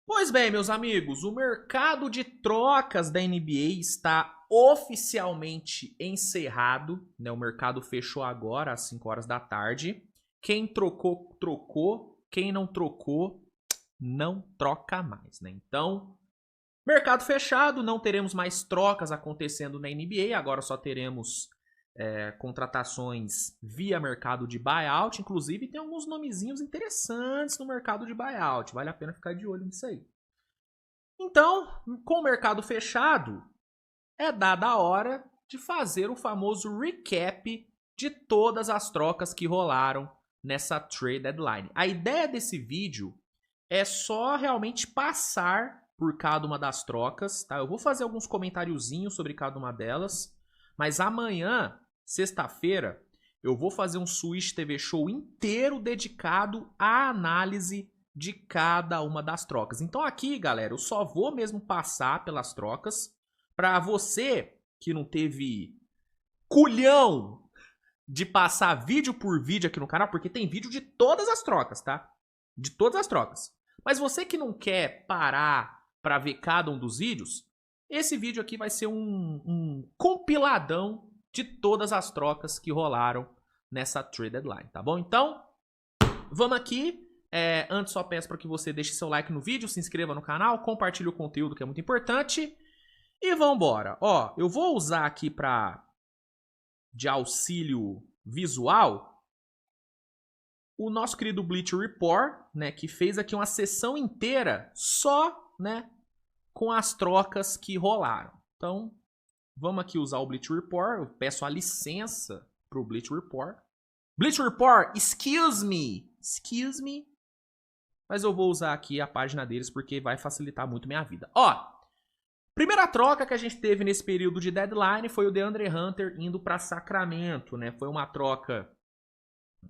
Pois bem, meus amigos, o mercado de trocas da NBA está oficialmente encerrado, né? O mercado fechou agora às 5 horas da tarde. Quem trocou, trocou. Quem não trocou, não troca mais, né? Então, mercado fechado, não teremos mais trocas acontecendo na NBA, agora só teremos contratações via mercado de buyout. Inclusive, tem alguns nomezinhos interessantes no mercado de buyout, vale a pena ficar de olho nisso aí. Então, com o mercado fechado, é dada a hora de fazer o famoso recap de todas as trocas que rolaram nessa trade deadline. A ideia desse vídeo é só realmente passar por cada uma das trocas, tá? Eu vou fazer alguns comentáriozinhos sobre cada uma delas, mas amanhã, sexta-feira, eu vou fazer um Switch TV Show inteiro dedicado à análise de cada uma das trocas. Então aqui, galera, eu só vou mesmo passar pelas trocas para você que não teve culhão de passar vídeo por vídeo aqui no canal, porque tem vídeo de todas as trocas, tá? De todas as trocas. Mas você que não quer parar para ver cada um dos vídeos, esse vídeo aqui vai ser um compiladão de todas as trocas que rolaram nessa trade deadline, tá bom? Então, vamos aqui. Antes só peço para que você deixe seu like no vídeo, se inscreva no canal, compartilhe o conteúdo que é muito importante. E vambora. Ó, eu vou usar aqui de auxílio visual o nosso querido Bleacher Report, né, que fez aqui uma sessão inteira só, né, com as trocas que rolaram. Então, vamos aqui usar o Bleacher Report. Eu peço a licença pro Bleacher Report. Bleacher Report, excuse me. Mas eu vou usar aqui a página deles porque vai facilitar muito minha vida. Ó, primeira troca que a gente teve nesse período de deadline foi o DeAndre Hunter indo para Sacramento, né? Foi uma troca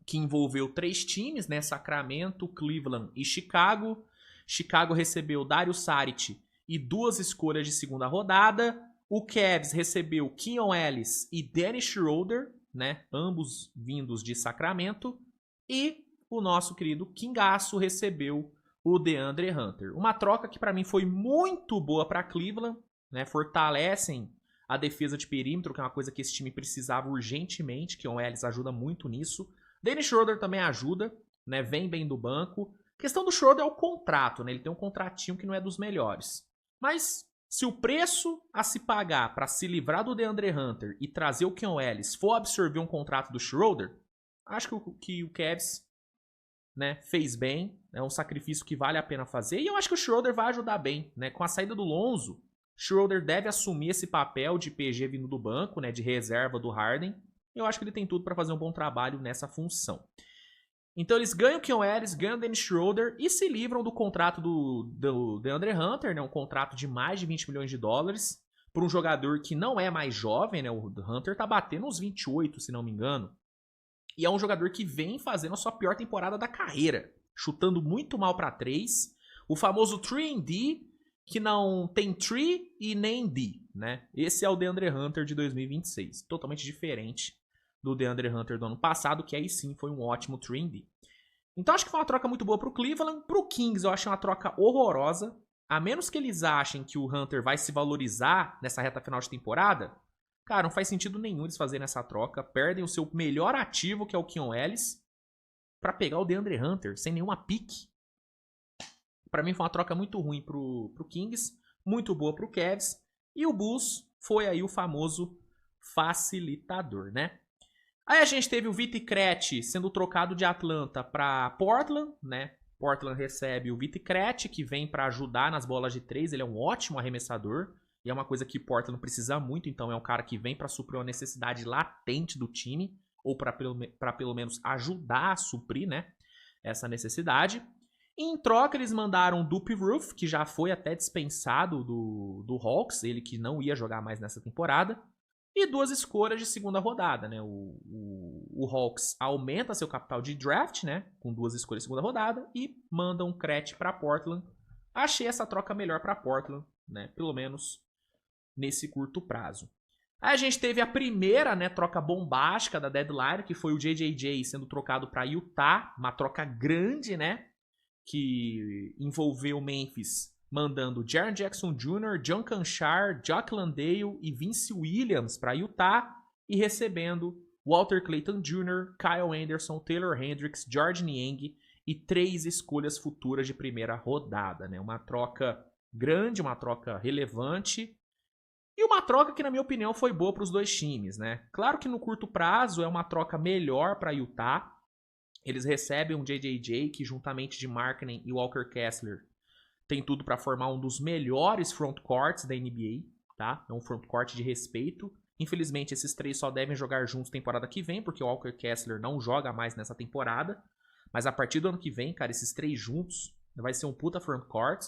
que envolveu 3 times, né? Sacramento, Cleveland e Chicago. Chicago recebeu Dario Saric e 2 escolhas de segunda rodada. O Cavs recebeu Keon Ellis e Dennis Schroeder, né? Ambos vindos de Sacramento. E o nosso querido Kingaço recebeu o DeAndre Hunter. Uma troca que para mim foi muito boa para Cleveland, né? Fortalecem a defesa de perímetro, que é uma coisa que esse time precisava urgentemente, que o Ellis ajuda muito nisso. Dennis Schroeder também ajuda, né? Vem bem do banco. A questão do Schroeder é o contrato, né? Ele tem um contratinho que não é dos melhores. Mas se o preço a se pagar para se livrar do DeAndre Hunter e trazer o Keon Ellis for absorver um contrato do Schroeder, acho que o Cavs, né, fez bem, é um sacrifício que vale a pena fazer, e eu acho que o Schroeder vai ajudar bem, né, com a saída do Lonzo, Schroeder deve assumir esse papel de PG vindo do banco, né, de reserva do Harden, eu acho que ele tem tudo para fazer um bom trabalho nessa função. Então eles ganham o Keon Ellis, ganham o Dennis Schroeder e se livram do contrato do DeAndre Hunter, né, um contrato de mais de 20 milhões de dólares, por um jogador que não é mais jovem, né, o Hunter tá batendo uns 28, se não me engano. E é um jogador que vem fazendo a sua pior temporada da carreira, chutando muito mal para 3. O famoso 3&D, que não tem 3 e nem D, né? Esse é o DeAndre Hunter de 2026, totalmente diferente do DeAndre Hunter do ano passado, que aí sim foi um ótimo 3&D. Então acho que foi uma troca muito boa pro Cleveland. Pro Kings eu achei uma troca horrorosa. A menos que eles achem que o Hunter vai se valorizar nessa reta final de temporada, cara, não faz sentido nenhum eles fazerem essa troca. Perdem o seu melhor ativo, que é o Keon Ellis, pra pegar o DeAndre Hunter sem nenhuma pique. Pra mim foi uma troca muito ruim pro Kings, muito boa pro Cavs. E o Bulls foi aí o famoso facilitador, né? Aí a gente teve o Viti Krejci sendo trocado de Atlanta para Portland, né? Portland recebe o Viti Krejci, que vem para ajudar nas bolas de 3. Ele é um ótimo arremessador. E é uma coisa que Portland precisa muito, então é um cara que vem para suprir uma necessidade latente do time, ou para pelo menos ajudar a suprir, né, essa necessidade. E em troca eles mandaram o Dupe Roof, que já foi até dispensado do Hawks, ele que não ia jogar mais nessa temporada, e 2 escolhas de segunda rodada, né? O Hawks aumenta seu capital de draft, né, com 2 escolhas de segunda rodada, e manda um Krejci para Portland. Achei essa troca melhor para Portland, né, pelo menos nesse curto prazo. Aí a gente teve a primeira, né, troca bombástica da deadline, que foi o JJJ sendo trocado para Utah, uma troca grande, né? que envolveu o Memphis mandando Jaren Jackson Jr., John Canchar, Jock Landale e Vince Williams para Utah e recebendo Walter Clayton Jr., Kyle Anderson, Taylor Hendricks, George Niang e 3 escolhas futuras de primeira rodada, né? Uma troca grande, uma troca relevante e uma troca que, na minha opinião, foi boa para os dois times, né? Claro que no curto prazo é uma troca melhor para Utah. Eles recebem um JJJ que, juntamente de Markkanen e Walker Kessler, tem tudo para formar um dos melhores frontcourts da NBA, tá? É um frontcourt de respeito. Infelizmente, esses 3 só devem jogar juntos temporada que vem, porque o Walker Kessler não joga mais nessa temporada. Mas a partir do ano que vem, cara, esses 3 juntos vai ser um puta frontcourt.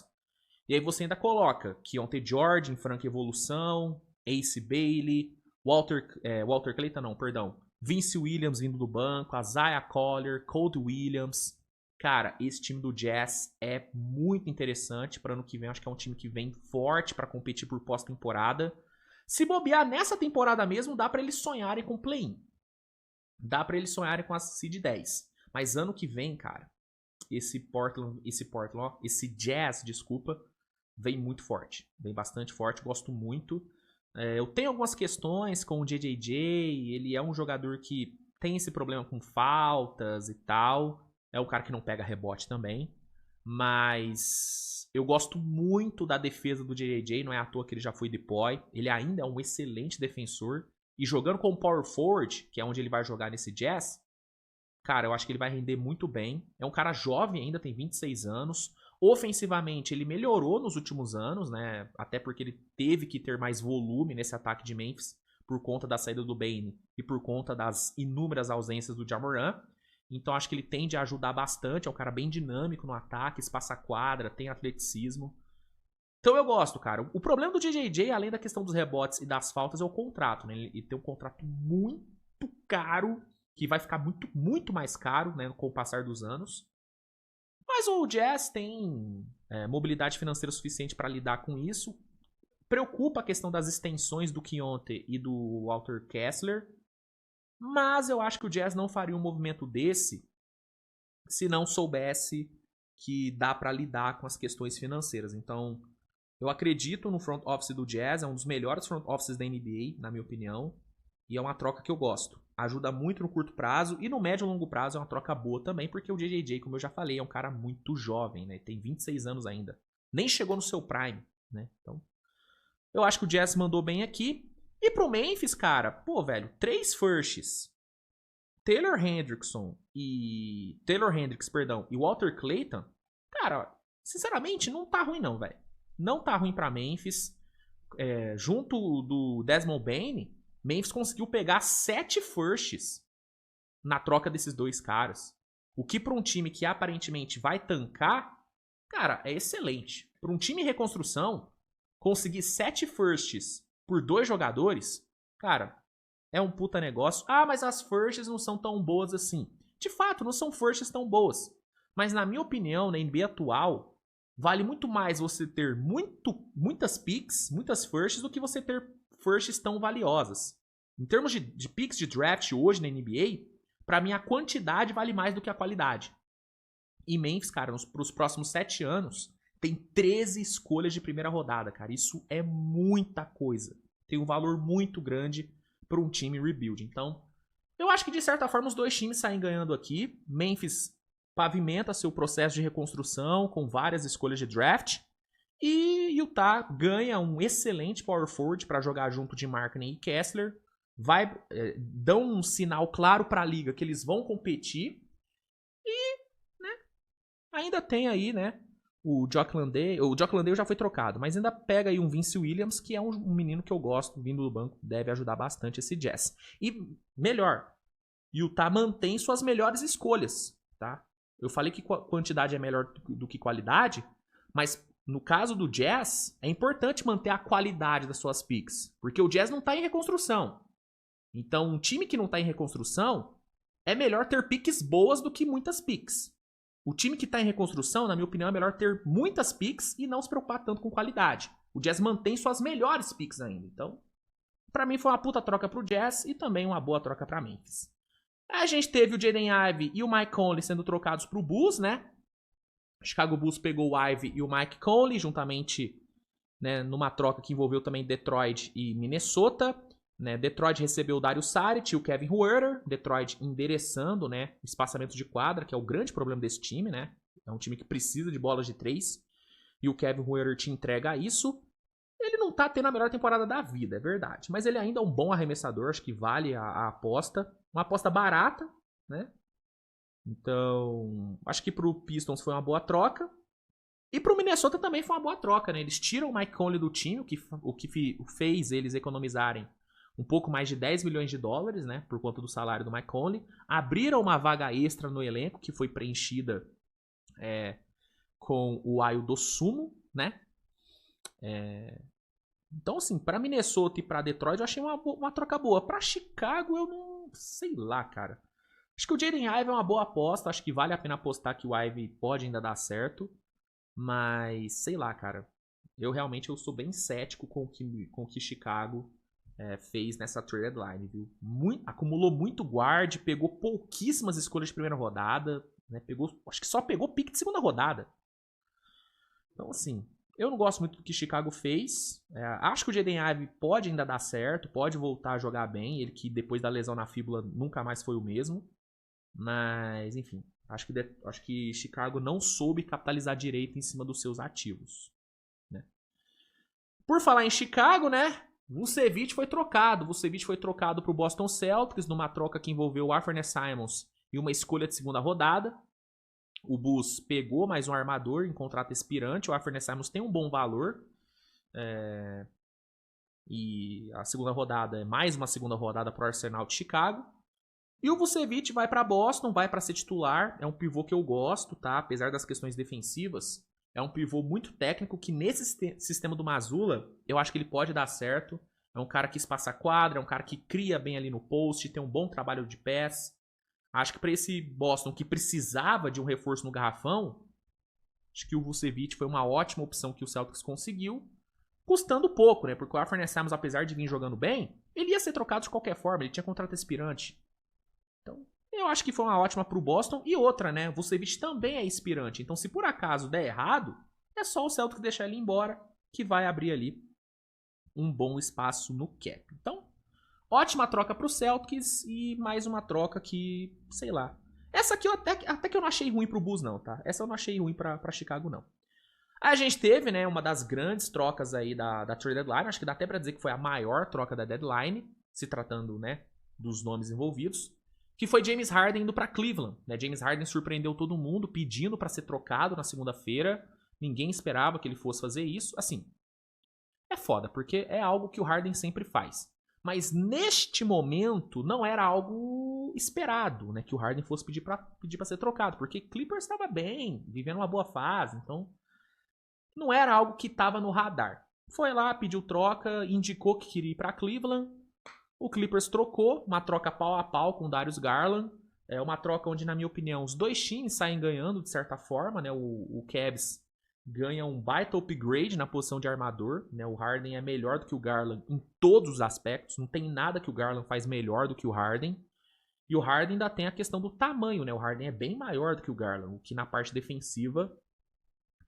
E aí você ainda coloca Keontae George em franca evolução, Ace Bailey, Walter Clayton não, perdão, Vince Williams vindo do banco, Isaiah Collier, Cold Williams. Cara, esse time do Jazz é muito interessante para ano que vem. Acho que é um time que vem forte para competir por pós-temporada. Se bobear nessa temporada mesmo, dá para eles sonharem com play-in. Dá para eles sonharem com a seed 10. Mas ano que vem, cara, esse Jazz, desculpa, vem muito forte. Vem bastante forte, gosto muito. Eu tenho algumas questões com o JJJ, ele é um jogador que tem esse problema com faltas e tal. É um cara que não pega rebote também. Mas eu gosto muito da defesa do JJJ, não é à toa que ele já foi deploy. Ele ainda é um excelente defensor. E jogando como power forward, que é onde ele vai jogar nesse Jazz, cara, eu acho que ele vai render muito bem. É um cara jovem ainda, tem 26 anos. Ofensivamente, ele melhorou nos últimos anos, né? Até porque ele teve que ter mais volume nesse ataque de Memphis por conta da saída do Bane e por conta das inúmeras ausências do Ja Morant. Então, acho que ele tende a ajudar bastante. É um cara bem dinâmico no ataque, espaça a quadra, tem atleticismo. Então, eu gosto, cara. O problema do JJJ, além da questão dos rebotes e das faltas, é o contrato, né? Ele tem um contrato muito caro, que vai ficar muito, muito mais caro, né, com o passar dos anos. Mas o Jazz tem mobilidade financeira suficiente para lidar com isso. Preocupa a questão das extensões do Keontae e do Walter Kessler. Mas eu acho que o Jazz não faria um movimento desse se não soubesse que dá para lidar com as questões financeiras. Então, eu acredito no front office do Jazz. É um dos melhores front offices da NBA, na minha opinião. E é uma troca que eu gosto. Ajuda muito no curto prazo e no médio e longo prazo é uma troca boa também, porque o JJJ, como eu já falei, é um cara muito jovem, né? Tem 26 anos ainda. Nem chegou no seu prime, né? Então, eu acho que o Jazz mandou bem aqui. E pro Memphis, cara, pô, velho, 3 firsts. Taylor Hendricks, e Walter Clayton, cara, sinceramente, não tá ruim não, velho. Não tá ruim pra Memphis. Junto do Desmond Bane, Memphis conseguiu pegar 7 firsts na troca desses 2 caras. O que para um time que aparentemente vai tancar, cara, é excelente. Para um time em reconstrução, conseguir 7 firsts por 2 jogadores, cara, é um puta negócio. Ah, mas as firsts não são tão boas assim. De fato, não são firsts tão boas. Mas na minha opinião, na NBA atual, vale muito mais você ter muitas picks, muitas firsts, do que você ter firsts tão valiosas. Em termos de picks de draft hoje na NBA, pra mim a quantidade vale mais do que a qualidade. E Memphis, cara, pros próximos 7 anos, tem 13 escolhas de primeira rodada, cara. Isso é muita coisa. Tem um valor muito grande para um time rebuild. Então, eu acho que de certa forma os dois times saem ganhando aqui. Memphis pavimenta seu processo de reconstrução com várias escolhas de draft. E Utah ganha um excelente power forward para jogar junto de Markkanen e Kessler. Dão um sinal claro para a liga que eles vão competir. E, né, ainda tem aí, né, o Jock Landale. O Jock Landale já foi trocado, mas ainda pega aí um Vince Williams, que é um menino que eu gosto, vindo do banco, deve ajudar bastante esse Jazz. E melhor, Utah mantém suas melhores escolhas, tá? Eu falei que quantidade é melhor do que qualidade, mas no caso do Jazz, é importante manter a qualidade das suas picks, porque o Jazz não está em reconstrução. Então, um time que não está em reconstrução, é melhor ter picks boas do que muitas picks. O time que está em reconstrução, na minha opinião, é melhor ter muitas picks e não se preocupar tanto com qualidade. O Jazz mantém suas melhores picks ainda. Então, pra mim foi uma puta troca pro Jazz e também uma boa troca pra Memphis. A gente teve o Jaden Ivey e o Mike Conley sendo trocados pro Bulls, né? Chicago Bulls pegou o Ivey e o Mike Conley, juntamente, né, numa troca que envolveu também Detroit e Minnesota. Né, Detroit recebeu o Dario Saric e o Kevin Huerter. Detroit endereçando, né, espaçamento de quadra, que é o grande problema desse time. Né? É um time que precisa de bolas de 3. E o Kevin Huerter te entrega isso. Ele não tá tendo a melhor temporada da vida, é verdade. Mas ele ainda é um bom arremessador, acho que vale a aposta. Uma aposta barata, né? Então, acho que pro Pistons foi uma boa troca. E pro Minnesota também foi uma boa troca, né? Eles tiram o Mike Conley do time, o que fez eles economizarem um pouco mais de 10 milhões de dólares, né? Por conta do salário do Mike Conley. Abriram uma vaga extra no elenco, que foi preenchida com o Ayo Dosunmu, né? Então, assim, pra Minnesota e pra Detroit eu achei uma troca boa. Pra Chicago eu não sei lá, cara. Acho que o Jaden Ivey é uma boa aposta. Acho que vale a pena apostar que o Ivey pode ainda dar certo. Mas, sei lá, cara. Eu realmente sou bem cético com o que Chicago fez nessa trade deadline, viu? Acumulou muito guard, pegou pouquíssimas escolhas de primeira rodada. Né? Acho que só pegou pique de segunda rodada. Então, assim, eu não gosto muito do que Chicago fez. Acho que o Jaden Ivey pode ainda dar certo, pode voltar a jogar bem. Ele que depois da lesão na fíbula nunca mais foi o mesmo. Mas, enfim, acho que Chicago não soube capitalizar direito em cima dos seus ativos. Né? Por falar em Chicago, né? Vucevic foi trocado. Vucevic foi trocado para o Boston Celtics numa troca que envolveu o Anthony Simons e uma escolha de segunda rodada. O Bulls pegou mais um armador em contrato expirante. O Anthony Simons tem um bom valor. E a segunda rodada é mais uma segunda rodada para o Arsenal de Chicago. E o Vucevic vai para Boston, vai para ser titular. É um pivô que eu gosto, tá? Apesar das questões defensivas. É um pivô muito técnico que nesse sistema do Mazzulla, eu acho que ele pode dar certo. É um cara que espaça a quadra, é um cara que cria bem ali no post, tem um bom trabalho de pés. Acho que para esse Boston que precisava de um reforço no garrafão, acho que o Vucevic foi uma ótima opção que o Celtics conseguiu, custando pouco, né? Porque o Anthony Simons, apesar de vir jogando bem, ele ia ser trocado de qualquer forma, ele tinha contrato expirante. Então, eu acho que foi uma ótima pro Boston. E outra, né? O Vucevic também é expirante. Então, se por acaso der errado, é só o Celtics deixar ele embora, que vai abrir ali um bom espaço no cap. Então, ótima troca pro Celtics e mais uma troca que, sei lá. Essa aqui eu até que eu não achei ruim pro Bulls, não, tá? Essa eu não achei ruim pra Chicago, não. Aí a gente teve, né, uma das grandes trocas aí da trade deadline. Acho que dá até pra dizer que foi a maior troca da deadline, se tratando, né, dos nomes envolvidos. Que foi James Harden indo pra Cleveland. Né? James Harden surpreendeu todo mundo pedindo pra ser trocado na segunda-feira. Ninguém esperava que ele fosse fazer isso. Assim, é foda, porque é algo que o Harden sempre faz. Mas neste momento não era algo esperado, né? Que o Harden fosse pedir pra ser trocado. Porque Clippers estava bem, vivendo uma boa fase. Então, não era algo que estava no radar. Foi lá, pediu troca, indicou que queria ir pra Cleveland. O Clippers trocou, uma troca pau a pau com o Darius Garland. É uma troca onde, na minha opinião, os dois times saem ganhando de certa forma. Né? O Cavs ganha um baita upgrade na posição de armador. Né? O Harden é melhor do que o Garland em todos os aspectos. Não tem nada que o Garland faz melhor do que o Harden. E o Harden ainda tem a questão do tamanho. Né? O Harden é bem maior do que o Garland, o que na parte defensiva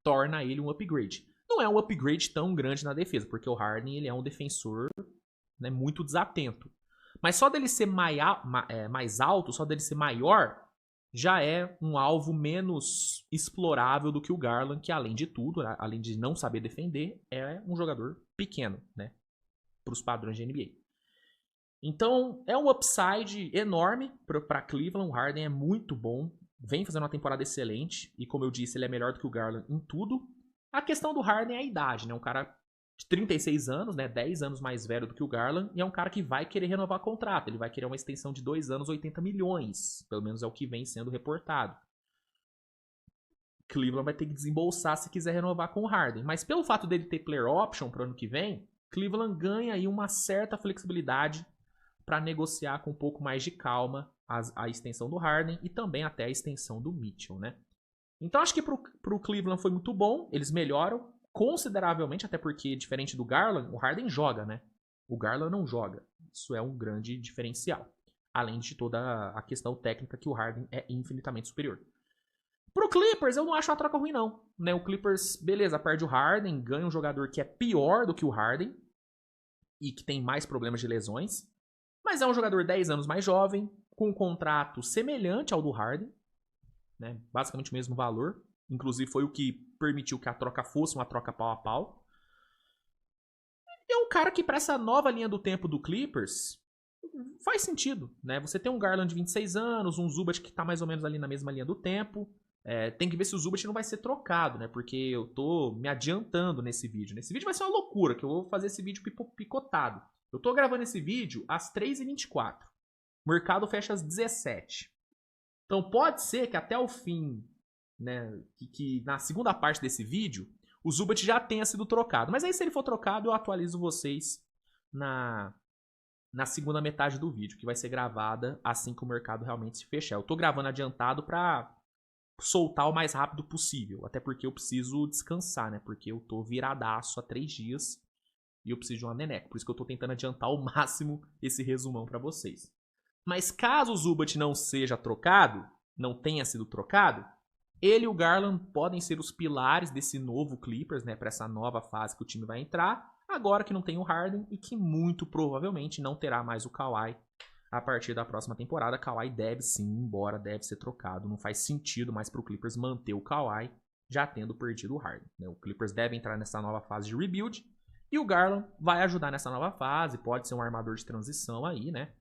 torna ele um upgrade. Não é um upgrade tão grande na defesa, porque o Harden ele é um defensor, né, muito desatento. Mas só dele ser mais alto, só dele ser maior, já é um alvo menos explorável do que o Garland, que além de tudo, além de não saber defender, é um jogador pequeno, né, para os padrões de NBA. Então, é um upside enorme para Cleveland. O Harden é muito bom, vem fazendo uma temporada excelente, e como eu disse, ele é melhor do que o Garland em tudo. A questão do Harden é a idade, né? Um cara de 36 anos, né? 10 anos mais velho do que o Garland, e é um cara que vai querer renovar contrato. Ele vai querer uma extensão de 2 anos, 80 milhões. Pelo menos é o que vem sendo reportado. Cleveland vai ter que desembolsar se quiser renovar com o Harden. Mas pelo fato dele ter player option para o ano que vem, Cleveland ganha aí uma certa flexibilidade para negociar com um pouco mais de calma a extensão do Harden e também até a extensão do Mitchell, né? Então acho que pro Cleveland foi muito bom. Eles melhoram consideravelmente, até porque, diferente do Garland, o Harden joga, né? O Garland não joga. Isso é um grande diferencial. Além de toda a questão técnica que o Harden é infinitamente superior. Pro Clippers, eu não acho uma troca ruim, não. Né? O Clippers, beleza, perde o Harden, ganha um jogador que é pior do que o Harden e que tem mais problemas de lesões. Mas é um jogador 10 anos mais jovem, com um contrato semelhante ao do Harden, né? Basicamente o mesmo valor. Inclusive foi o que permitiu que a troca fosse uma troca pau a pau. E é um cara que, para essa nova linha do tempo do Clippers, faz sentido, né? Você tem um Garland de 26 anos, um Zubat que tá mais ou menos ali na mesma linha do tempo. Tem que ver se o Zubat não vai ser trocado, né? Porque eu tô me adiantando nesse vídeo. Nesse vídeo vai ser uma loucura, que eu vou fazer esse vídeo picotado. Eu tô gravando esse vídeo às 3h24. O mercado fecha às 17. Então pode ser que até o fim, né, que na segunda parte desse vídeo, o Zubat já tenha sido trocado. Mas aí se ele for trocado, eu atualizo vocês na segunda metade do vídeo, que vai ser gravada assim que o mercado realmente se fechar. Eu tô gravando adiantado pra soltar o mais rápido possível, até porque eu preciso descansar, né? Porque eu tô viradaço há 3 dias e eu preciso de uma neneca. Por isso que eu tô tentando adiantar ao máximo esse resumão pra vocês. Mas caso o Zubat não seja trocado, não tenha sido trocado, ele e o Garland podem ser os pilares desse novo Clippers, né? Pra essa nova fase que o time vai entrar, agora que não tem o Harden e que muito provavelmente não terá mais o Kawhi a partir da próxima temporada. Kawhi deve sim ir embora, deve ser trocado. Não faz sentido mais pro Clippers manter o Kawhi já tendo perdido o Harden, né? O Clippers deve entrar nessa nova fase de rebuild e o Garland vai ajudar nessa nova fase, pode ser um armador de transição aí, né?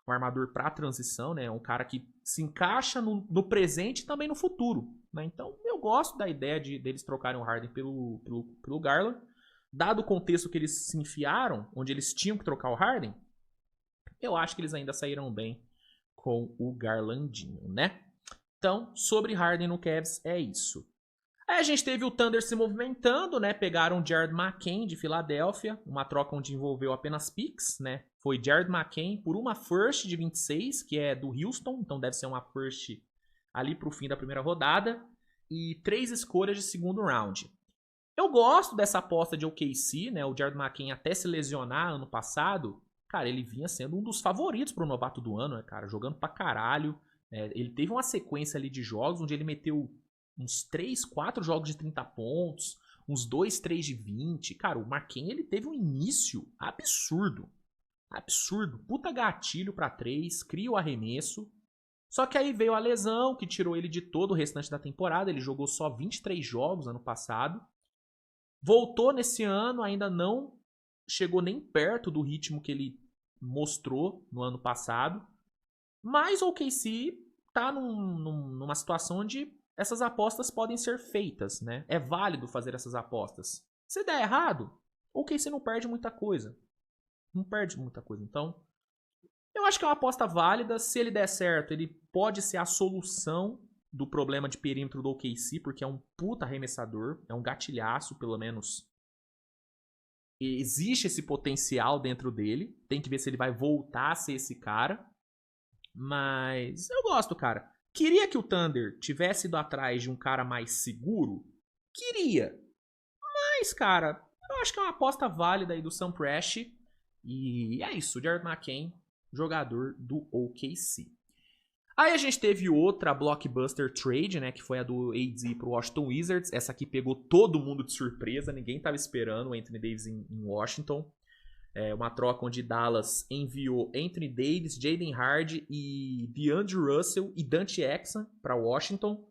Um armador para transição, né? Um cara que se encaixa no presente e também no futuro, né? Então eu gosto da ideia deles trocarem o Harden pelo Garland. Dado o contexto que eles se enfiaram, onde eles tinham que trocar o Harden, eu acho que eles ainda saíram bem com o Garlandinho, né? Então, sobre Harden no Cavs, é isso. Aí a gente teve o Thunder se movimentando, né? Pegaram o Jared McCain de Filadélfia, uma troca onde envolveu apenas picks, né? Foi Jared McCain por uma first de 26, que é do Houston, então deve ser uma first ali pro fim da primeira rodada, e 3 escolhas de segundo round. Eu gosto dessa aposta de OKC, né? O Jared McCain até se lesionar ano passado, cara, ele vinha sendo um dos favoritos pro novato do ano, né, cara? Jogando pra caralho. Ele teve uma sequência ali de jogos onde ele meteu uns 3, 4 jogos de 30 pontos, uns 2, 3 de 20. Cara, o McCain, ele teve um início absurdo. Absurdo. Puta gatilho pra 3, cria o arremesso. Só que aí veio a lesão, que tirou ele de todo o restante da temporada. Ele jogou só 23 jogos ano passado. Voltou nesse ano, ainda não chegou nem perto do ritmo que ele mostrou no ano passado. Mas o OKC tá numa situação onde essas apostas podem ser feitas, né? É válido fazer essas apostas. Se der errado, o OKC não perde muita coisa. Não perde muita coisa. Então, eu acho que é uma aposta válida. Se ele der certo, ele pode ser a solução do problema de perímetro do OKC, porque é um puta arremessador, é um gatilhaço, pelo menos. Existe esse potencial dentro dele. Tem que ver se ele vai voltar a ser esse cara. Mas eu gosto, cara. Queria que o Thunder tivesse ido atrás de um cara mais seguro? Queria. Mas, cara, eu acho que é uma aposta válida aí do Sam Presti. E é isso, Jared McCain, jogador do OKC. Aí a gente teve outra blockbuster trade, né, que foi a do AD pro Washington Wizards. Essa aqui pegou todo mundo de surpresa, ninguém tava esperando o Anthony Davis em Washington. Uma troca onde Dallas enviou Anthony Davis, Jaden Hardy e DeAndre Russell e Dante Exum para Washington.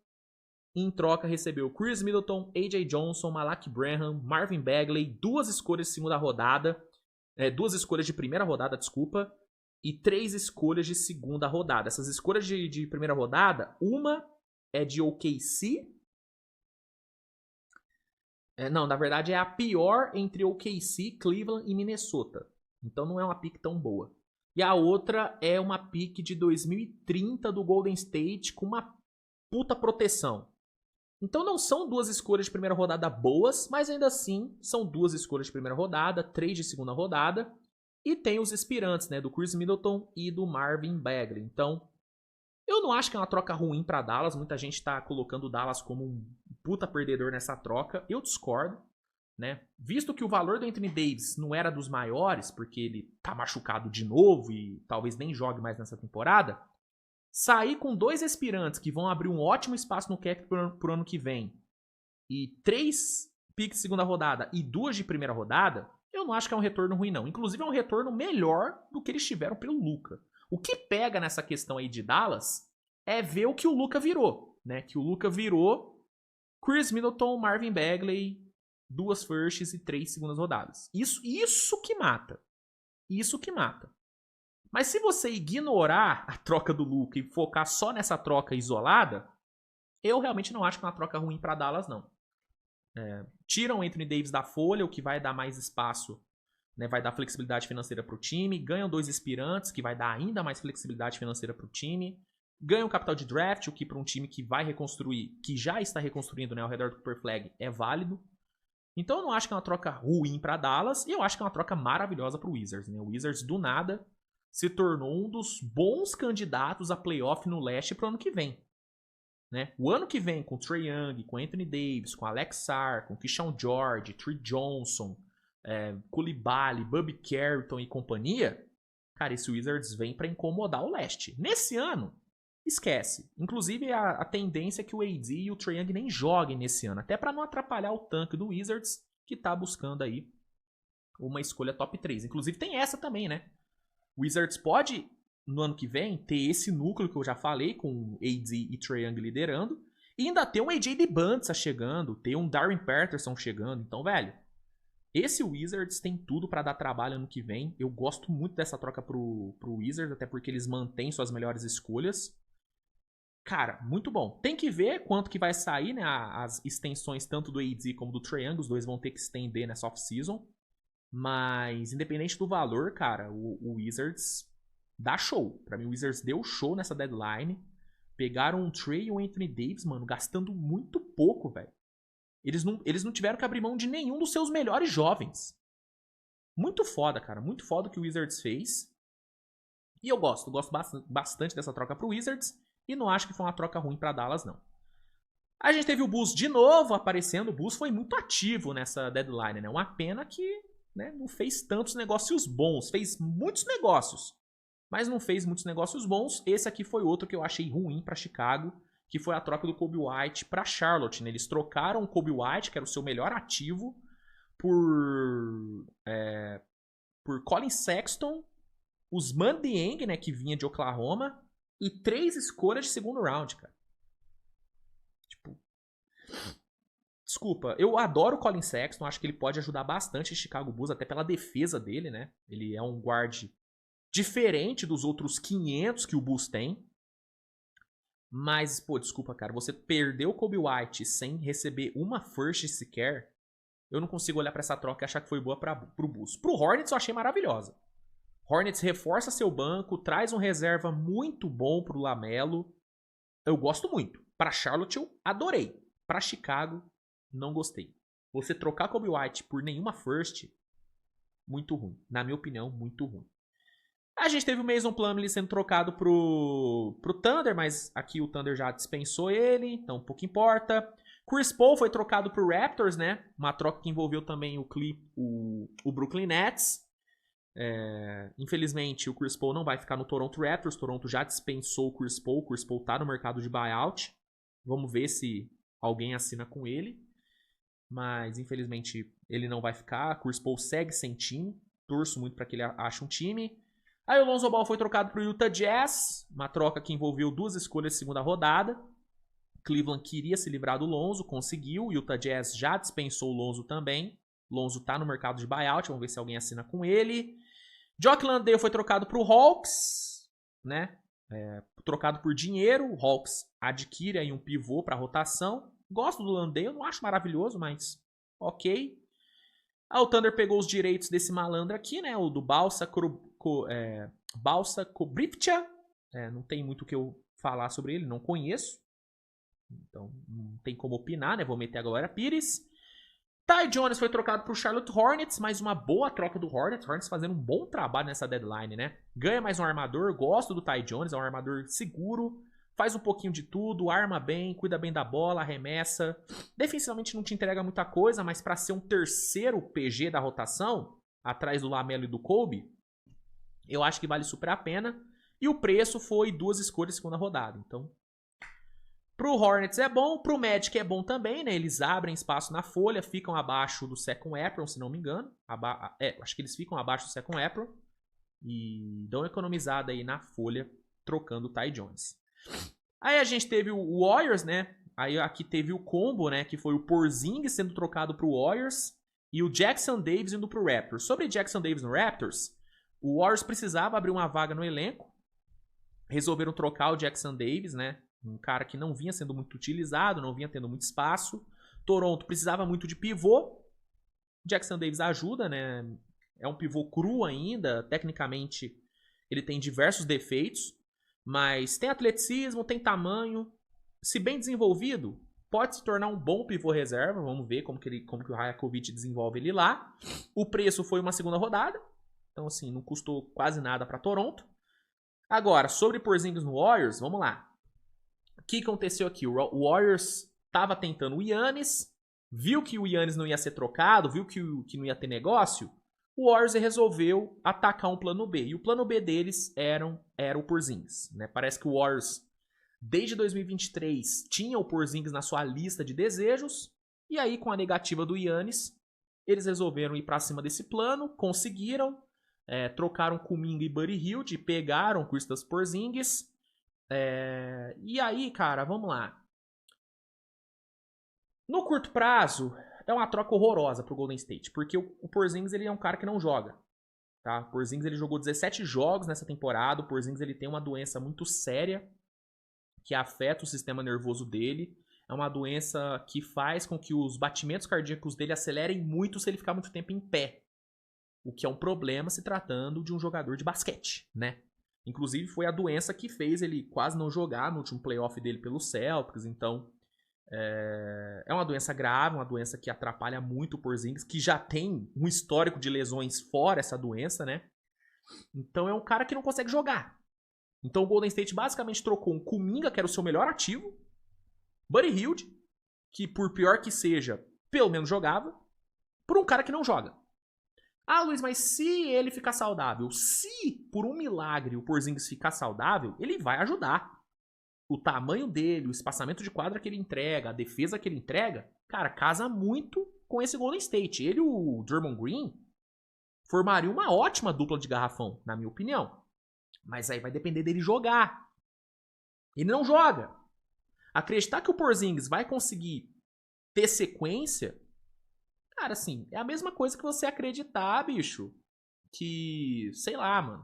Em troca recebeu Chris Middleton, AJ Johnson, Malaki Branham, Marvin Bagley, 2 escolhas de segunda rodada, 2 escolhas de primeira rodada, desculpa, e 3 escolhas de segunda rodada. Essas escolhas de primeira rodada, uma é de OKC. Não, na verdade é a pior entre OKC, Cleveland e Minnesota. Então não é uma pick tão boa. E a outra é uma pick de 2030 do Golden State com uma puta proteção. Então não são 2 escolhas de primeira rodada boas, mas ainda assim são 2 escolhas de primeira rodada, 3 de segunda rodada. E tem os expirantes, né, do Chris Middleton e do Marvin Bagley. Então, eu não acho que é uma troca ruim para Dallas. Muita gente está colocando o Dallas como um puta perdedor nessa troca. Eu discordo, né? Visto que o valor do Anthony Davis não era dos maiores, porque ele tá machucado de novo e talvez nem jogue mais nessa temporada, sair com 2 expirantes que vão abrir um ótimo espaço no cap pro ano que vem e 3 picks de segunda rodada e 2 de primeira rodada, eu não acho que é um retorno ruim, não. Inclusive, é um retorno melhor do que eles tiveram pelo Luka. O que pega nessa questão aí de Dallas é ver o que o Luka virou, né? Que o Luka virou Chris Middleton, Marvin Bagley, 2 firsts e 3 segundas rodadas. Isso que mata. Isso que mata. Mas se você ignorar a troca do Luka e focar só nessa troca isolada, eu realmente não acho que é uma troca ruim para Dallas, não. Tiram o Anthony Davis da folha, o que vai dar mais espaço, né, vai dar flexibilidade financeira para o time. Ganham 2 expirantes, que vai dar ainda mais flexibilidade financeira para o time. Ganham capital de draft, o que para um time que vai reconstruir, que já está reconstruindo, né, ao redor do Cooper Flag, é válido. Então eu não acho que é uma troca ruim para Dallas, e eu acho que é uma troca maravilhosa para o Wizards, né? O Wizards, do nada, se tornou um dos bons candidatos a playoff no leste para o ano que vem. Né? O ano que vem, com Trae Young, com Anthony Davis, com Alex Sarr, com Keyshawn George, Trey Johnson, Coulibaly, Bobby Carrington e companhia, cara, esse Wizards vem para incomodar o leste. Nesse ano, esquece. Inclusive, a tendência é que o AD e o Trae Young nem joguem nesse ano, até para não atrapalhar o tanque do Wizards, que tá buscando aí uma escolha top 3. Inclusive, tem essa também, né? O Wizards pode, no ano que vem, ter esse núcleo que eu já falei, com AD e Trae Young liderando, e ainda ter um AJ DeBanza chegando, ter um Darren Patterson chegando. Então, velho, esse Wizards tem tudo pra dar trabalho ano que vem. Eu gosto muito dessa troca pro Wizards, até porque eles mantêm suas melhores escolhas. Cara, muito bom. Tem que ver quanto que vai sair, né, as extensões tanto do AD como do Trae Young. Os dois vão ter que estender nessa off-season. Mas, independente do valor, cara, o Wizards dá show. Pra mim, o Wizards deu show nessa deadline. Pegaram um Trae e um Anthony Davis, mano, gastando muito pouco, velho. Eles não tiveram que abrir mão de nenhum dos seus melhores jovens. Muito foda, cara. Muito foda o que o Wizards fez. E eu gosto bastante dessa troca pro Wizards. E não acho que foi uma troca ruim pra Dallas, não. A gente teve o Bulls de novo aparecendo. O Bulls foi muito ativo nessa deadline, né? Uma pena que, né, não fez tantos negócios bons. Fez muitos negócios, mas não fez muitos negócios bons. Esse aqui foi outro que eu achei ruim pra Chicago, que foi a troca do Coby White pra Charlotte, né? Eles trocaram o Coby White, que era o seu melhor ativo, por Colin Sexton, Ousmane Dieng, né, que vinha de Oklahoma, e 3 escolhas de segundo round, cara. Tipo, desculpa, eu adoro o Colin Sexton, acho que ele pode ajudar bastante o Chicago Bulls, até pela defesa dele, né? Ele é um guard diferente dos outros 500 que o Bulls tem. Mas, pô, desculpa, cara, você perdeu o Coby White sem receber uma first sequer, eu não consigo olhar pra essa troca e achar que foi boa pro Bulls. Pro Hornets eu achei maravilhosa. Hornets reforça seu banco, traz um reserva muito bom pro LaMelo. Eu gosto muito. Pra Charlotte eu adorei. Pra Chicago, não gostei. Você trocar Coby White por nenhuma first, muito ruim. Na minha opinião, muito ruim. A gente teve o Mason Plumlee sendo trocado pro Thunder, mas aqui o Thunder já dispensou ele, então pouco importa. Chris Paul foi trocado pro Raptors, né? Uma troca que envolveu também o Brooklyn Nets. Infelizmente, o Chris Paul não vai ficar no Toronto Raptors. Toronto já dispensou o Chris Paul. O Chris Paul tá no mercado de buyout. Vamos ver se alguém assina com ele. Mas, infelizmente, ele não vai ficar. Chris Paul segue sem time. Torço muito para que ele ache um time. Aí o Lonzo Ball foi trocado pro Utah Jazz. Uma troca que envolveu 2 escolhas de segunda rodada. Cleveland queria se livrar do Lonzo, conseguiu. O Utah Jazz já dispensou o Lonzo também. O Lonzo tá no mercado de buyout. Vamos ver se alguém assina com ele. Jock Landale foi trocado pro Hawks, né? Trocado por dinheiro. O Hawks adquire aí um pivô para rotação. Gosto do Landale, não acho maravilhoso, mas ok. O Thunder pegou os direitos desse malandro aqui, né? O do Balsa Kobrivica. Não tem muito o que eu falar sobre ele, não conheço. Então não tem como opinar, né? Vou meter a Glória Pires. Ty Jones foi trocado pro Charlotte Hornets, mais uma boa troca do Hornets. Hornets fazendo um bom trabalho nessa deadline, né? Ganha mais um armador, gosto do Ty Jones, é um armador seguro, faz um pouquinho de tudo, arma bem, cuida bem da bola, arremessa. Defensivamente não te entrega muita coisa, mas para ser um terceiro PG da rotação, atrás do LaMelo e do Kobe, eu acho que vale super a pena. E o preço foi 2 escolhas segunda rodada. Então, pro Hornets é bom, pro Magic é bom também, né? Eles abrem espaço na folha, ficam abaixo do Second Apron, se não me engano. Acho que eles ficam abaixo do Second Apron. E dão economizada aí na folha, trocando o Ty Jones. Aí a gente teve o Warriors, né? Aí aqui teve o combo, né? Que foi o Porzingis sendo trocado pro Warriors e o Jackson Davis indo pro Raptors. Sobre Jackson Davis no Raptors, o Warriors precisava abrir uma vaga no elenco. Resolveram trocar o Jackson Davis, né? Um cara que não vinha sendo muito utilizado, não vinha tendo muito espaço. Toronto precisava muito de pivô. Jackson Davis ajuda, né? É um pivô cru ainda. Tecnicamente, ele tem diversos defeitos. Mas tem atleticismo, tem tamanho. Se bem desenvolvido, pode se tornar um bom pivô reserva. Vamos ver como que o Rajakovic desenvolve ele lá. O preço foi uma segunda rodada. Então, assim, não custou quase nada para Toronto. Agora, sobre Porzingis no Warriors, vamos lá. O que aconteceu aqui? O Warriors estava tentando o Giannis, viu que o Giannis não ia ser trocado, viu que não ia ter negócio. O Warriors resolveu atacar um plano B. E o plano B deles era o Porzingis, né? Parece que o Warriors, desde 2023, tinha o Porzingis na sua lista de desejos. E aí, com a negativa do Giannis, eles resolveram ir para cima desse plano, conseguiram. Trocaram Kuminga e Buddy Hield, pegaram Kristaps Porzingis. E aí, cara, vamos lá. No curto prazo, é uma troca horrorosa pro Golden State, porque o Porzingis ele é um cara que não joga. Tá? O Porzingis ele jogou 17 jogos nessa temporada. O Porzingis ele tem uma doença muito séria que afeta o sistema nervoso dele. É uma doença que faz com que os batimentos cardíacos dele acelerem muito se ele ficar muito tempo em pé. O que é um problema se tratando de um jogador de basquete, né? Inclusive foi a doença que fez ele quase não jogar no último playoff dele pelo Celtics. Então, é uma doença grave, uma doença que atrapalha muito o Porzingis, que já tem um histórico de lesões fora essa doença, né? Então é um cara que não consegue jogar. Então o Golden State basicamente trocou um Kuminga, que era o seu melhor ativo, Buddy Hield, que por pior que seja, pelo menos jogava, por um cara que não joga. Ah, Luiz, mas se ele ficar saudável, se por um milagre o Porzingis ficar saudável, ele vai ajudar. O tamanho dele, o espaçamento de quadra que ele entrega, a defesa que ele entrega, cara, casa muito com esse Golden State. Ele e o Draymond Green formariam uma ótima dupla de garrafão, na minha opinião. Mas aí vai depender dele jogar. Ele não joga. Acreditar que o Porzingis vai conseguir ter sequência... Cara, assim, é a mesma coisa que você acreditar, bicho, que, sei lá, mano,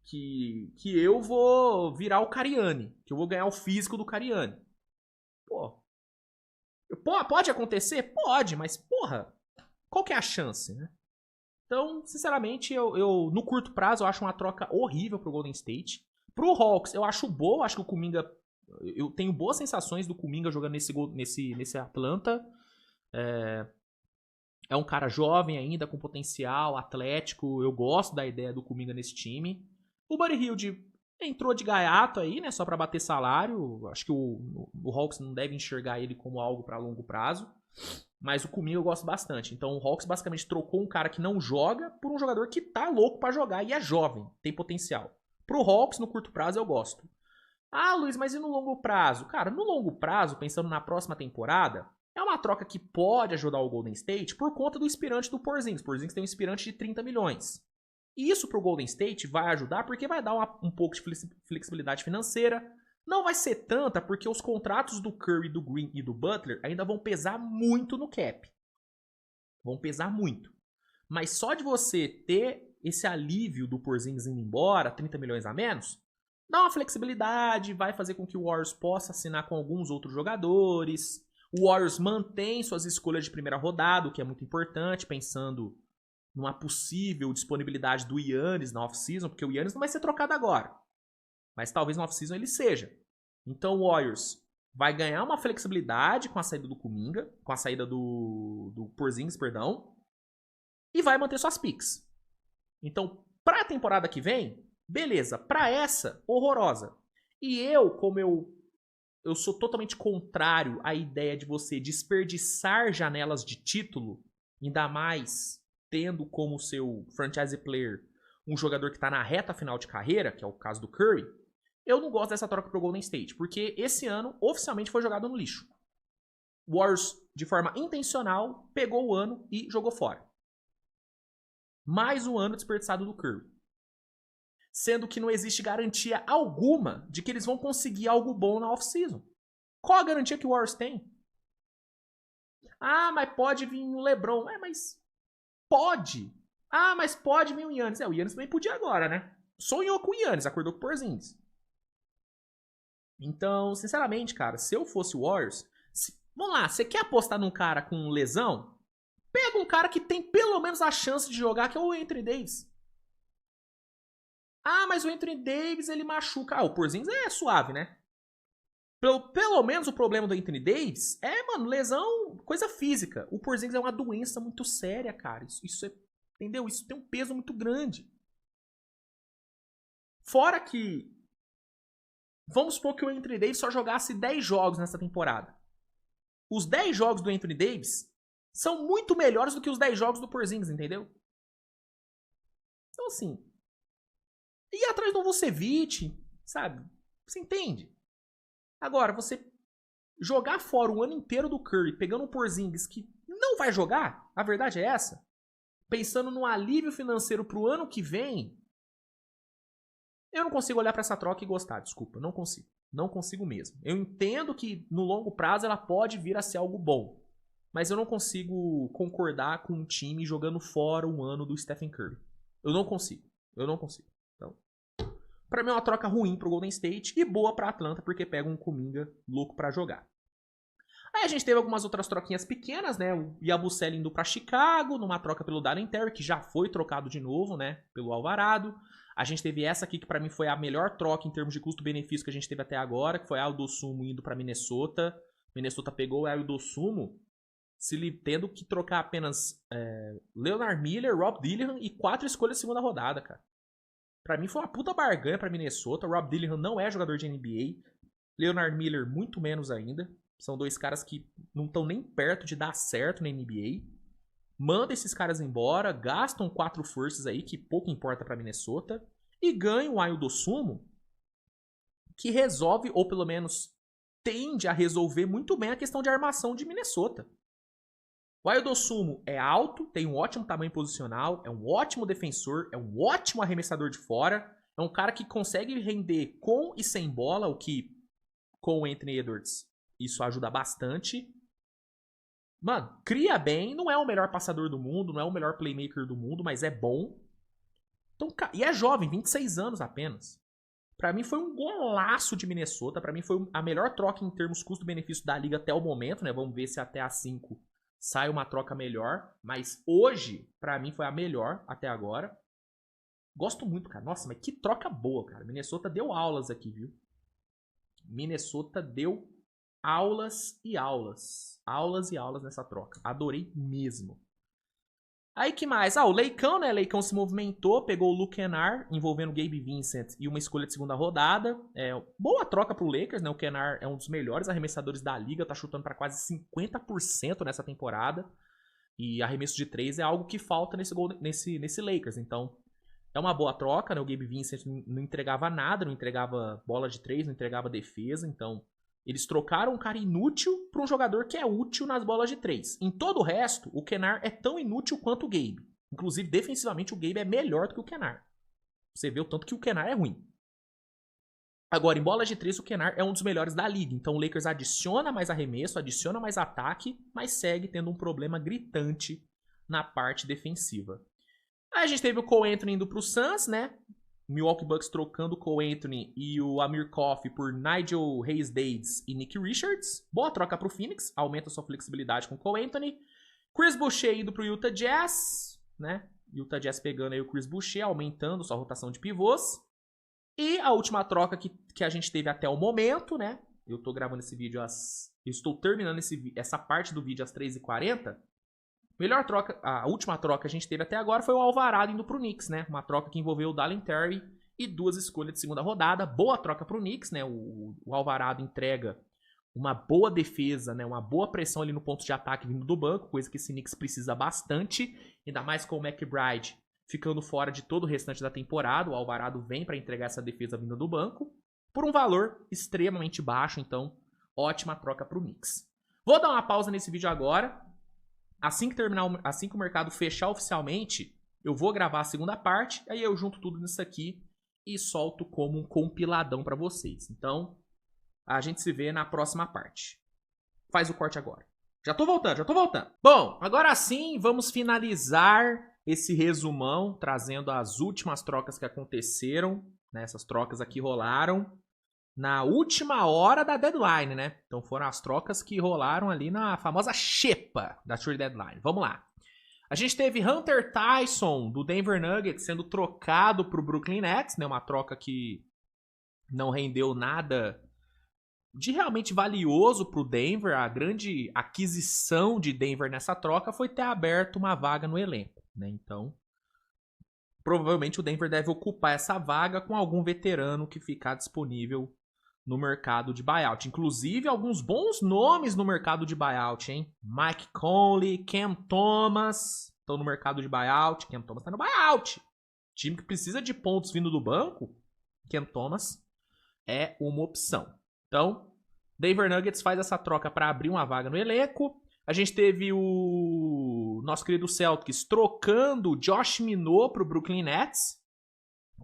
que eu vou virar o Cariani, que eu vou ganhar o físico do Cariani. Pô, pode acontecer? Pode, mas, porra, qual que é a chance, né? Então, sinceramente, eu no curto prazo, eu acho uma troca horrível pro Golden State. Pro Hawks, eu acho boa, acho que o Kuminga, eu tenho boas sensações do Kuminga jogando nesse Atlanta. É um cara jovem ainda, com potencial, atlético. Eu gosto da ideia do Kuminga nesse time. O Buddy Hield entrou de gaiato aí, né? Só pra bater salário. Acho que o Hawks não deve enxergar ele como algo pra longo prazo. Mas o Kuminga eu gosto bastante. Então o Hawks basicamente trocou um cara que não joga por um jogador que tá louco pra jogar e é jovem, tem potencial. Pro Hawks, no curto prazo, eu gosto. Ah, Luiz, mas e no longo prazo? Cara, no longo prazo, pensando na próxima temporada... É uma troca que pode ajudar o Golden State por conta do inspirante do Porzingis. O Porzingis tem um inspirante de 30 milhões. E isso pro Golden State vai ajudar porque vai dar um pouco de flexibilidade financeira. Não vai ser tanta porque os contratos do Curry, do Green e do Butler ainda vão pesar muito no cap. Vão pesar muito. Mas só de você ter esse alívio do Porzingis indo embora, 30 milhões a menos, dá uma flexibilidade, vai fazer com que o Warriors possa assinar com alguns outros jogadores... O Warriors mantém suas escolhas de primeira rodada, o que é muito importante, pensando numa possível disponibilidade do Giannis na off-season, porque o Giannis não vai ser trocado agora. Mas talvez na off-season ele seja. Então o Warriors vai ganhar uma flexibilidade com a saída do Kuminga, com a saída do Porzingis, perdão, e vai manter suas picks. Então, pra temporada que vem, beleza. Pra essa, horrorosa. E como eu sou totalmente contrário à ideia de você desperdiçar janelas de título, ainda mais tendo como seu franchise player um jogador que tá na reta final de carreira, que é o caso do Curry, eu não gosto dessa troca pro Golden State, porque esse ano oficialmente foi jogado no lixo. O Warriors, de forma intencional, pegou o ano e jogou fora. Mais um ano desperdiçado do Curry. Sendo que não existe garantia alguma de que eles vão conseguir algo bom na off-season. Qual a garantia que o Warriors tem? Ah, mas pode vir o LeBron. Mas pode. Ah, mas pode vir o Giannis. O Giannis também podia agora, né? Sonhou com o Giannis, acordou com o Porzingis. Então, sinceramente, cara, se eu fosse o Warriors... Vamos lá, você quer apostar num cara com lesão? Pega um cara que tem pelo menos a chance de jogar, que é o Anthony Davis. Ah, mas o Anthony Davis, ele machuca. Ah, o Porzingis é suave, né? Pelo menos o problema do Anthony Davis é, mano, lesão, coisa física. O Porzingis é uma doença muito séria, cara. Isso é, entendeu? Isso tem um peso muito grande. Fora que, vamos supor que o Anthony Davis só jogasse 10 jogos nessa temporada. Os 10 jogos do Anthony Davis são muito melhores do que os 10 jogos do Porzingis, entendeu? Então, assim, ir atrás do Vucevic, sabe? Você entende? Agora, você jogar fora o ano inteiro do Curry, pegando um Porzingis que não vai jogar, a verdade é essa, pensando no alívio financeiro pro ano que vem, eu não consigo olhar pra essa troca e gostar, desculpa, não consigo. Não consigo mesmo. Eu entendo que no longo prazo ela pode vir a ser algo bom, mas eu não consigo concordar com um time jogando fora um ano do Stephen Curry. Eu não consigo. Então, pra mim é uma troca ruim pro Golden State e boa pra Atlanta, porque pega um Kuminga louco pra jogar. Aí a gente teve algumas outras troquinhas pequenas, né? O Yabusele indo pra Chicago, numa troca pelo Dalen Terry, que já foi trocado de novo, né? Pelo Alvarado. A gente teve essa aqui, que pra mim foi a melhor troca em termos de custo-benefício que a gente teve até agora, que foi a Aldo Sumo indo pra Minnesota. Minnesota pegou o Aldo Sumo, tendo que trocar apenas Leonard Miller, Rob Dillingham e 4 escolhas de segunda rodada, cara. Pra mim foi uma puta barganha pra Minnesota. Rob Dillingham não é jogador de NBA. Leonard Miller muito menos ainda. São dois caras que não estão nem perto de dar certo na NBA. Manda esses caras embora, gastam 4 forças aí, que pouco importa pra Minnesota, e ganham o Ayo Dosunmu, que resolve, ou pelo menos tende a resolver muito bem a questão de armação de Minnesota. O Ayo Dosunmu é alto, tem um ótimo tamanho posicional, é um ótimo defensor, é um ótimo arremessador de fora, é um cara que consegue render com e sem bola, o que com o Anthony Edwards isso ajuda bastante. Mano, cria bem, não é o melhor passador do mundo, não é o melhor playmaker do mundo, mas é bom. Então, e é jovem, 26 anos apenas. Pra mim foi um golaço de Minnesota, pra mim foi a melhor troca em termos custo-benefício da liga até o momento, né? Vamos ver se até a 5 sai uma troca melhor, mas hoje, pra mim foi a melhor até agora. Gosto muito, cara. Nossa, mas que troca boa, cara. Minnesota deu aulas aqui, viu? Minnesota deu aulas e aulas. Aulas e aulas nessa troca. Adorei mesmo. Aí que mais? O Leicão, né? Leicão se movimentou, pegou o Luke Kennard, envolvendo o Gabe Vincent e uma escolha de segunda rodada. Boa troca pro Lakers, né? O Kennard é um dos melhores arremessadores da liga, tá chutando para quase 50% nessa temporada. E arremesso de 3 é algo que falta nesse Lakers. Então, é uma boa troca, né? O Gabe Vincent não entregava nada, não entregava bola de 3, não entregava defesa. Então, eles trocaram um cara inútil para um jogador que é útil nas bolas de 3. Em todo o resto, o Kennard é tão inútil quanto o Gabe. Inclusive, defensivamente, o Gabe é melhor do que o Kennard. Você vê o tanto que o Kennard é ruim. Agora, em bolas de 3, o Kennard é um dos melhores da liga. Então, o Lakers adiciona mais arremesso, adiciona mais ataque, mas segue tendo um problema gritante na parte defensiva. Aí a gente teve o Cole Anthony indo pro Suns, né? Milwaukee Bucks trocando o Cole Anthony e o Amir Coffey por Nigel Hayes-Davis e Nick Richards. Boa troca pro Phoenix, aumenta sua flexibilidade com o Cole Anthony. Chris Boucher indo pro Utah Jazz, né? Utah Jazz pegando aí o Chris Boucher, aumentando sua rotação de pivôs. E a última troca que a gente teve até o momento, né? Eu tô gravando esse vídeo eu estou terminando essa parte do vídeo às 3h40. Melhor troca, a última troca que a gente teve até agora foi o Alvarado indo pro Knicks, né? Uma troca que envolveu o Dalen Terry e 2 escolhas de segunda rodada. Boa troca pro Knicks, né? O Alvarado entrega uma boa defesa, né? Uma boa pressão ali no ponto de ataque vindo do banco, coisa que esse Knicks precisa bastante. Ainda mais com o McBride ficando fora de todo o restante da temporada. O Alvarado vem para entregar essa defesa vinda do banco por um valor extremamente baixo, então ótima troca para o Knicks. Vou dar uma pausa nesse vídeo agora. Assim que o mercado fechar oficialmente, eu vou gravar a segunda parte, aí eu junto tudo nisso aqui e solto como um compiladão para vocês. Então, a gente se vê na próxima parte. Faz o corte agora. Já tô voltando. Bom, agora sim, vamos finalizar esse resumão, trazendo as últimas trocas que aconteceram, né? Essas trocas aqui rolaram na última hora da deadline, né? Então foram as trocas que rolaram ali na famosa xepa da trade deadline. Vamos lá. A gente teve Hunter Tyson, do Denver Nuggets, sendo trocado para o Brooklyn Nets, né? Uma troca que não rendeu nada de realmente valioso para o Denver. A grande aquisição de Denver nessa troca foi ter aberto uma vaga no elenco, né? Então, provavelmente o Denver deve ocupar essa vaga com algum veterano que ficar disponível no mercado de buyout. Inclusive, alguns bons nomes no mercado de buyout, hein? Mike Conley, Cam Thomas estão no mercado de buyout. Cam Thomas tá no buyout. Time que precisa de pontos vindo do banco, Cam Thomas é uma opção. Então, Denver Nuggets faz essa troca para abrir uma vaga no elenco. A gente teve o nosso querido Celtics trocando Josh Minot para o Brooklyn Nets.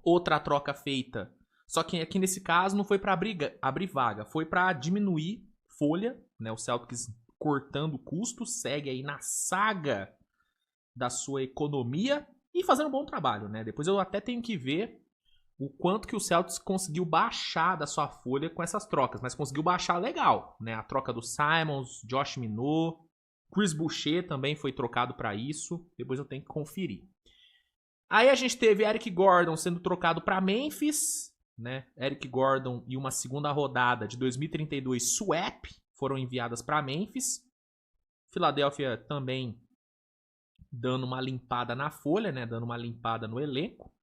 Outra troca feita. Só que aqui nesse caso não foi para abrir vaga, foi para diminuir folha, né? O Celtics cortando custos, segue aí na saga da sua economia e fazendo um bom trabalho, né? Depois eu até tenho que ver o quanto que o Celtics conseguiu baixar da sua folha com essas trocas, mas conseguiu baixar legal, né? A troca do Simons, Josh Minot, Chris Boucher também foi trocado para isso, depois eu tenho que conferir. Aí a gente teve Eric Gordon sendo trocado para Memphis, né? Eric Gordon e uma segunda rodada de 2032 swap foram enviadas para Memphis. Filadélfia também dando uma limpada na folha, né? Dando uma limpada no elenco.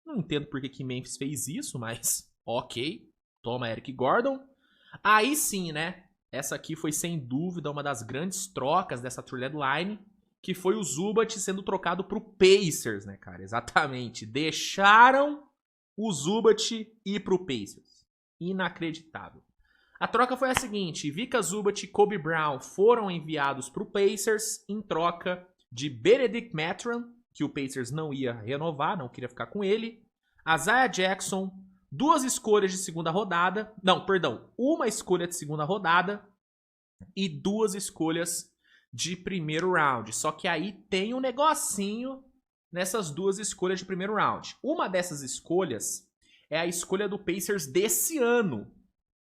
Não entendo por que Memphis fez isso, mas ok. Toma Eric Gordon. Aí sim, né? Essa aqui foi sem dúvida uma das grandes trocas dessa trade deadline, que foi o Zubat sendo trocado pro Pacers, né, cara? Exatamente. Deixaram o Zubat ir pro Pacers. Inacreditável. A troca foi a seguinte: Ivica Zubat e Kobe Brown foram enviados pro Pacers em troca de Benedict Mathurin, que o Pacers não ia renovar, não queria ficar com ele. Isaiah Jackson, 2 escolhas de segunda rodada. Não, perdão, 1 escolha de segunda rodada e 2 escolhas de primeiro round. Só que aí tem um negocinho nessas 2 escolhas de primeiro round. Uma dessas escolhas é a escolha do Pacers desse ano,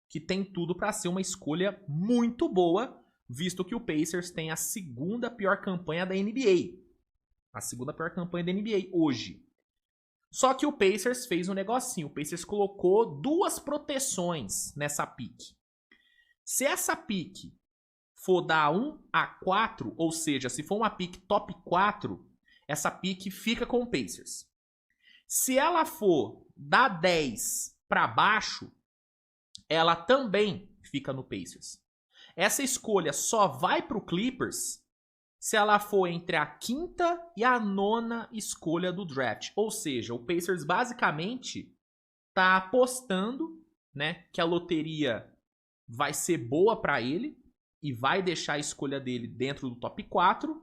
que tem tudo para ser uma escolha muito boa, visto que o Pacers tem a segunda pior campanha da NBA. A segunda pior campanha da NBA hoje. Só que o Pacers fez um negocinho. O Pacers colocou 2 proteções nessa pick. Se essa pick for da 1 a 4, ou seja, se for uma pick top 4, essa pick fica com o Pacers. Se ela for da 10 para baixo, ela também fica no Pacers. Essa escolha só vai para o Clippers se ela for entre a 5ª e a 9ª escolha do draft. Ou seja, o Pacers basicamente está apostando, né, que a loteria vai ser boa para ele e vai deixar a escolha dele dentro do top 4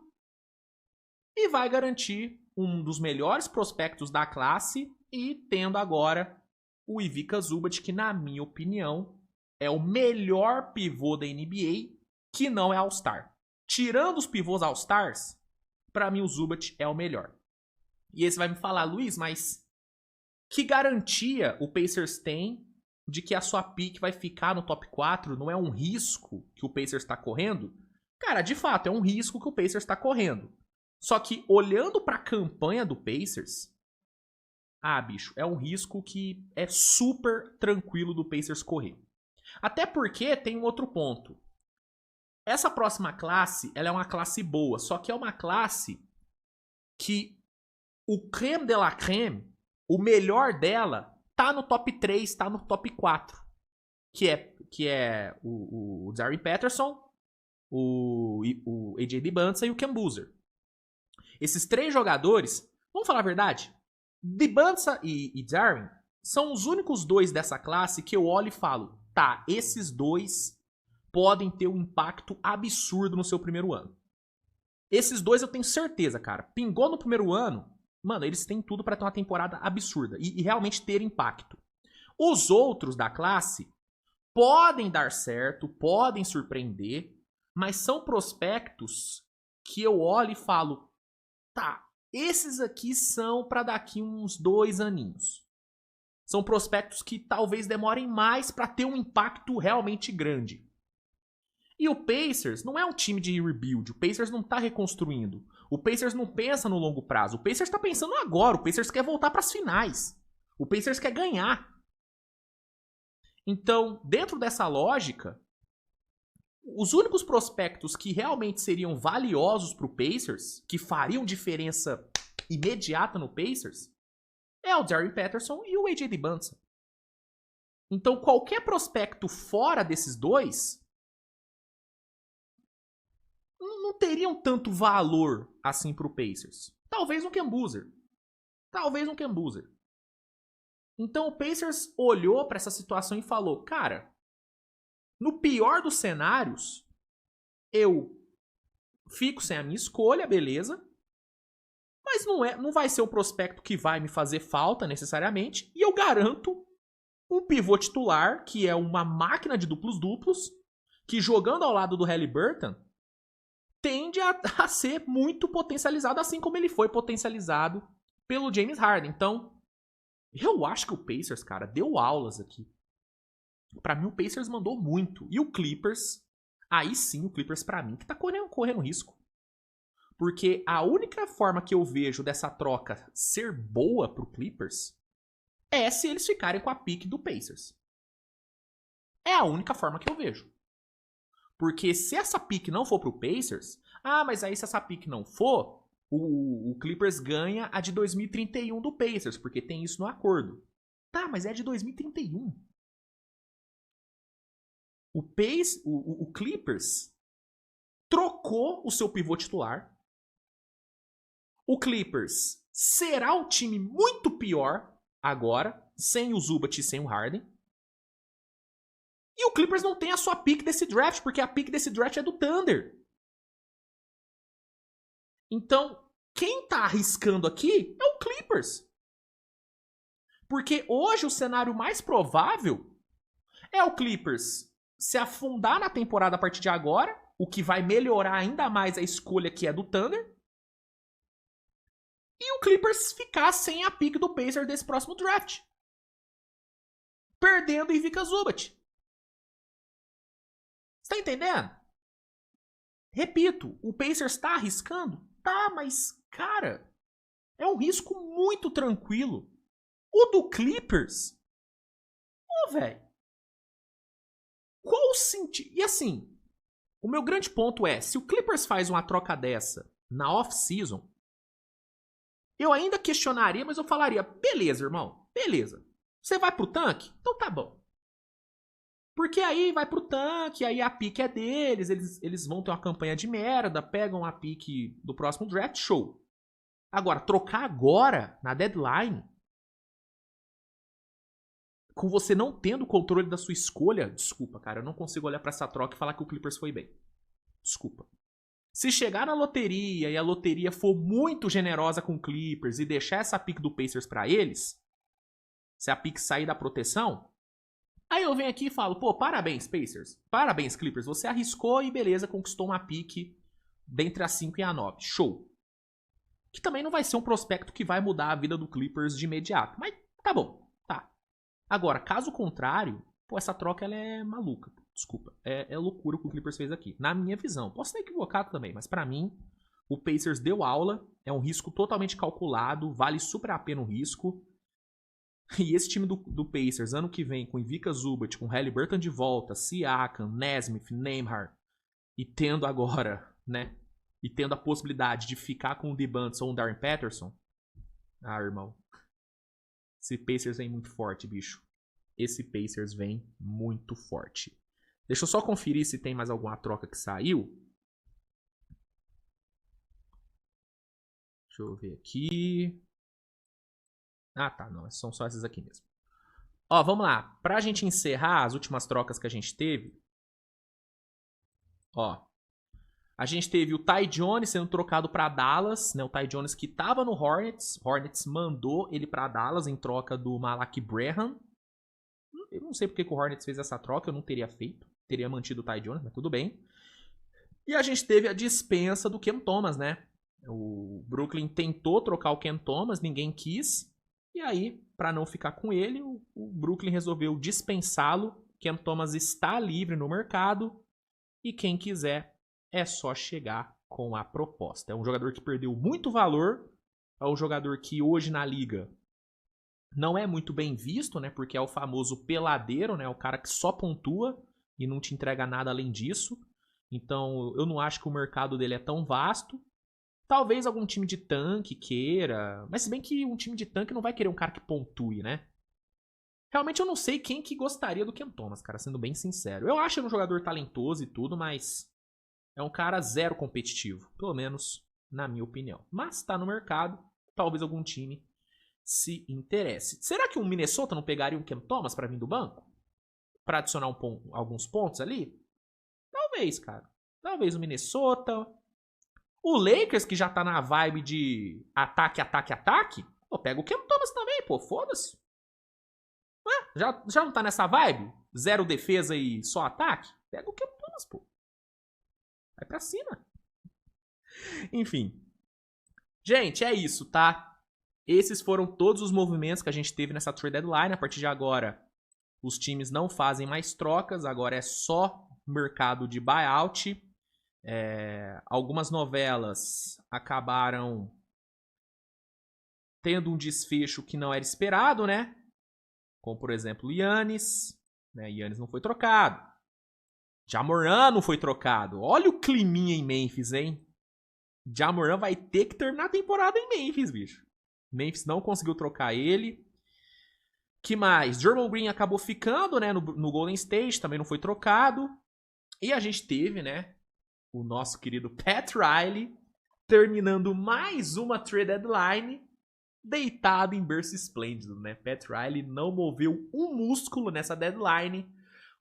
e vai garantir um dos melhores prospectos da classe e tendo agora o Ivica Zubat, que na minha opinião é o melhor pivô da NBA que não é All-Star. Tirando os pivôs All-Stars, pra mim o Zubat é o melhor. E aí você vai me falar, Luiz, mas que garantia o Pacers tem de que a sua pick vai ficar no top 4? Não é um risco que o Pacers está correndo? Cara, de fato, é um risco que o Pacers está correndo. Só que olhando pra campanha do Pacers, bicho, é um risco que é super tranquilo do Pacers correr. Até porque tem um outro ponto. Essa próxima classe, ela é uma classe boa, só que é uma classe que o creme de la creme, o melhor dela, tá no top 3, tá no top 4. Que é o Darren Patterson, o AJ Dibunsa e o Ken Boozer. Esses 3 jogadores Vamos falar a verdade? Dibâncio e Darwin são os únicos dois dessa classe que eu olho e falo, tá, esses dois podem ter um impacto absurdo no seu primeiro ano. Esses dois eu tenho certeza, cara. Pingou no primeiro ano, mano, eles têm tudo pra ter uma temporada absurda e realmente ter impacto. Os outros da classe podem dar certo, podem surpreender, mas são prospectos que eu olho e falo, tá, esses aqui são pra daqui uns 2 aninhos. São prospectos que talvez demorem mais pra ter um impacto realmente grande. E o Pacers não é um time de rebuild, o Pacers não tá reconstruindo. O Pacers não pensa no longo prazo, o Pacers tá pensando agora, o Pacers quer voltar pras finais. O Pacers quer ganhar. Então, dentro dessa lógica, os únicos prospectos que realmente seriam valiosos pro Pacers, que fariam diferença imediata no Pacers, é o Darren Patterson e o AJ Dibâncio. Então, qualquer prospecto fora desses dois não teriam tanto valor assim pro Pacers. Talvez um Ken Boozer. Então o Pacers olhou para essa situação e falou, cara, no pior dos cenários, eu fico sem a minha escolha, beleza, mas não vai ser o prospecto que vai me fazer falta necessariamente, e eu garanto um pivô titular, que é uma máquina de duplos-duplos, que jogando ao lado do Haliburton, tende a ser muito potencializado, assim como ele foi potencializado pelo James Harden. Então, eu acho que o Pacers, cara, deu aulas aqui. Pra mim, o Pacers mandou muito. E o Clippers, aí sim, o Clippers pra mim, que tá correndo risco. Porque a única forma que eu vejo dessa troca ser boa pro Clippers é se eles ficarem com a pique do Pacers. É a única forma que eu vejo. Porque se essa pique não for pro Pacers, mas aí se essa pique não for, o Clippers ganha a de 2031 do Pacers, porque tem isso no acordo. Tá, mas é de 2031. O Clippers trocou o seu pivô titular. O Clippers será um time muito pior agora, sem o Zubat e sem o Harden. E o Clippers não tem a sua pick desse draft, porque a pick desse draft é do Thunder. Então, quem tá arriscando aqui é o Clippers. Porque hoje o cenário mais provável é o Clippers se afundar na temporada a partir de agora, o que vai melhorar ainda mais a escolha que é do Thunder. E o Clippers ficar sem a pick do Pacers desse próximo draft. Perdendo Ivica Zubat. Tá entendendo? Repito, o Pacers tá arriscando? Tá, mas, cara, é um risco muito tranquilo. O do Clippers? Velho. Qual o sentido? E assim, o meu grande ponto é, se o Clippers faz uma troca dessa na off-season, eu ainda questionaria, mas eu falaria, beleza, irmão, beleza. Você vai pro tanque? Então tá bom. Porque aí vai pro tanque, aí a pique é deles, eles vão ter uma campanha de merda, pegam a pique do próximo draft, show. Agora, trocar agora, na deadline, com você não tendo o controle da sua escolha, desculpa, cara, eu não consigo olhar pra essa troca e falar que o Clippers foi bem. Desculpa. Se chegar na loteria e a loteria for muito generosa com o Clippers e deixar essa pique do Pacers pra eles, se a pique sair da proteção, aí eu venho aqui e falo, pô, parabéns, Pacers. Parabéns, Clippers. Você arriscou e beleza, conquistou uma pique dentre a 5 e a 9. Show. Que também não vai ser um prospecto que vai mudar a vida do Clippers de imediato. Mas tá bom, tá. Agora, caso contrário, pô, essa troca ela é maluca. Desculpa. É loucura o que o Clippers fez aqui. Na minha visão. Posso estar equivocado também, mas pra mim, o Pacers deu aula. É um risco totalmente calculado. Vale super a pena o risco. E esse time do Pacers, ano que vem, com Ivica Zubat, com Haliburton de volta, Siakam, Nesmith, Nembhard, e tendo agora, né, e tendo a possibilidade de ficar com o Dibâncio ou o Darren Patterson, irmão, esse Pacers vem muito forte, bicho. Esse Pacers vem muito forte. Deixa eu só conferir se tem mais alguma troca que saiu. Deixa eu ver aqui. Ah, tá. Não, são só essas aqui mesmo. Ó, vamos lá. Pra gente encerrar as últimas trocas que a gente teve. Ó. A gente teve o Ty Jones sendo trocado pra Dallas, né? O Ty Jones que tava no Hornets. Hornets mandou ele pra Dallas em troca do Malaki Branham. Eu não sei porque que o Hornets fez essa troca, eu não teria feito. Teria mantido o Ty Jones, mas tudo bem. E a gente teve a dispensa do Cam Thomas, né? O Brooklyn tentou trocar o Cam Thomas, ninguém quis. E aí, para não ficar com ele, o Brooklyn resolveu dispensá-lo. Cam Thomas está livre no mercado. E quem quiser é só chegar com a proposta. É um jogador que perdeu muito valor. É um jogador que hoje na liga não é muito bem visto, né? Porque é o famoso peladeiro, né? O cara que só pontua e não te entrega nada além disso. Então, eu não acho que o mercado dele é tão vasto. Talvez algum time de tanque queira. Mas se bem que um time de tanque não vai querer um cara que pontue, né? Realmente eu não sei quem que gostaria do Cam Thomas, cara, sendo bem sincero. Eu acho ele um jogador talentoso e tudo, mas é um cara zero competitivo. Pelo menos na minha opinião. Mas tá no mercado, talvez algum time se interesse. Será que o Minnesota não pegaria um Cam Thomas pra vir do banco? Pra adicionar alguns pontos ali? Talvez, cara. Talvez o Minnesota. O Lakers, que já tá na vibe de ataque, ataque, ataque. Pô, pega o Cam Thomas também, pô. Foda-se. Já não tá nessa vibe? Zero defesa e só ataque? Pega o Cam Thomas, pô. Vai pra cima. Enfim. Gente, é isso, tá? Esses foram todos os movimentos que a gente teve nessa trade deadline. A partir de agora, os times não fazem mais trocas. Agora é só mercado de buyout. Algumas novelas acabaram tendo um desfecho que não era esperado, né? Como, por exemplo, Giannis. Né? Giannis não foi trocado. Ja Morant não foi trocado. Olha o climinha em Memphis, hein? Ja Morant vai ter que terminar a temporada em Memphis, bicho. Memphis não conseguiu trocar ele. Que mais? Draymond Green acabou ficando, né, no Golden State, também não foi trocado. E a gente teve, né, o nosso querido Pat Riley terminando mais uma trade deadline deitado em berço esplêndido, né? Pat Riley não moveu um músculo nessa deadline.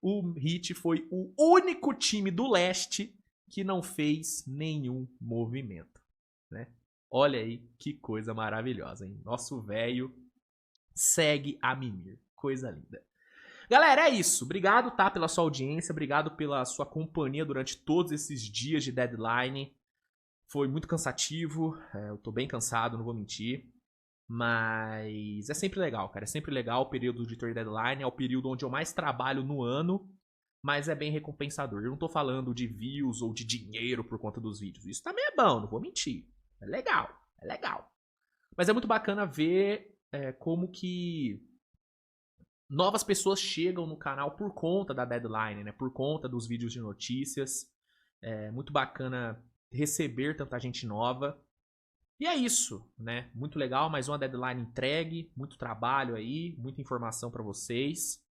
O Heat foi o único time do leste que não fez nenhum movimento, né? Olha aí que coisa maravilhosa, hein? Nosso velho segue a mimir. Coisa linda. Galera, é isso. Obrigado, tá, pela sua audiência. Obrigado pela sua companhia durante todos esses dias de deadline. Foi muito cansativo. Eu tô bem cansado, não vou mentir. Mas é sempre legal, cara. É sempre legal o período de trade deadline. É o período onde eu mais trabalho no ano. Mas é bem recompensador. Eu não tô falando de views ou de dinheiro por conta dos vídeos. Isso também é bom, não vou mentir. É legal, é legal. Mas é muito bacana ver como que novas pessoas chegam no canal por conta da deadline, né? Por conta dos vídeos de notícias. É muito bacana receber tanta gente nova. E é isso, né? Muito legal, mais uma deadline entregue, muito trabalho aí, muita informação para vocês.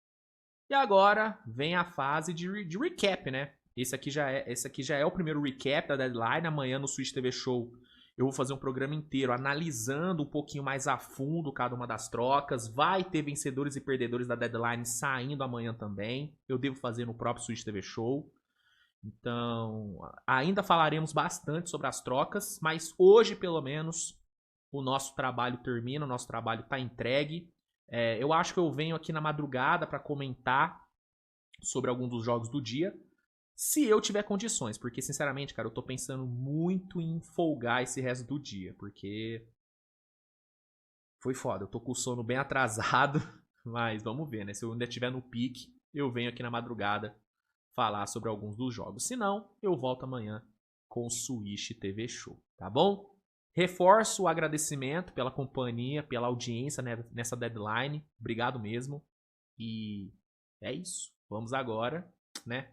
E agora vem a fase de recap, né? Esse aqui já é o primeiro recap da deadline. Amanhã no Switch TV Show eu vou fazer um programa inteiro analisando um pouquinho mais a fundo cada uma das trocas. Vai ter vencedores e perdedores da deadline saindo amanhã também. Eu devo fazer no próprio Switch TV Show. Então, ainda falaremos bastante sobre as trocas, mas hoje, pelo menos, o nosso trabalho termina, o nosso trabalho está entregue. Eu acho que eu venho aqui na madrugada para comentar sobre alguns dos jogos do dia, se eu tiver condições, porque, sinceramente, cara, eu tô pensando muito em folgar esse resto do dia, porque foi foda, eu tô com o sono bem atrasado, mas vamos ver, né? Se eu ainda estiver no pique, eu venho aqui na madrugada falar sobre alguns dos jogos. Se não, eu volto amanhã com o Switch TV Show, tá bom? Reforço o agradecimento pela companhia, pela audiência, né, nessa deadline. Obrigado mesmo. E é isso. Vamos agora, né,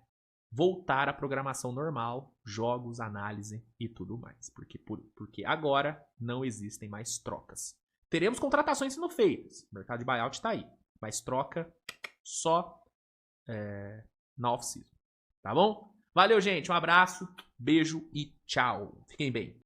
voltar à programação normal, jogos, análise e tudo mais. Porque agora não existem mais trocas. Teremos contratações sendo feitas. O mercado de buyout está aí. Mas troca só na off-season. Tá bom? Valeu, gente. Um abraço, beijo e tchau. Fiquem bem.